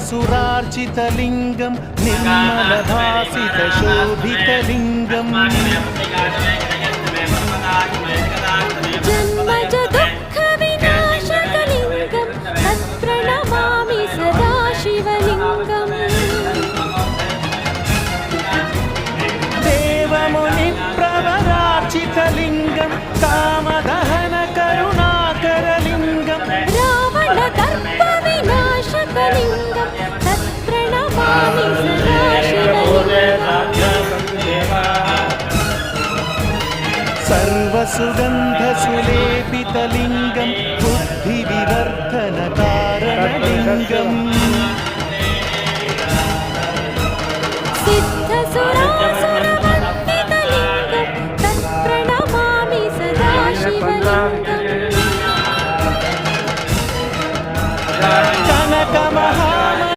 सुरार्चितलिङ्गं निर्मलभासितशोभितलिङ्गम् जन्मज दुःखविनाशकलिङ्गं तत्प्रणमामि सदा शिवलिङ्गम् देवमुनिप्रवरार्चितलिङ्गं कामदहनकरुणाकरलिङ्गं रावणदर्पविनाशकलिङ्गं तत्प्रणमामि सदा सर्वसुगन्धसुलेपितलिङ्गं बुद्धिविवर्धनकारणलिङ्गम्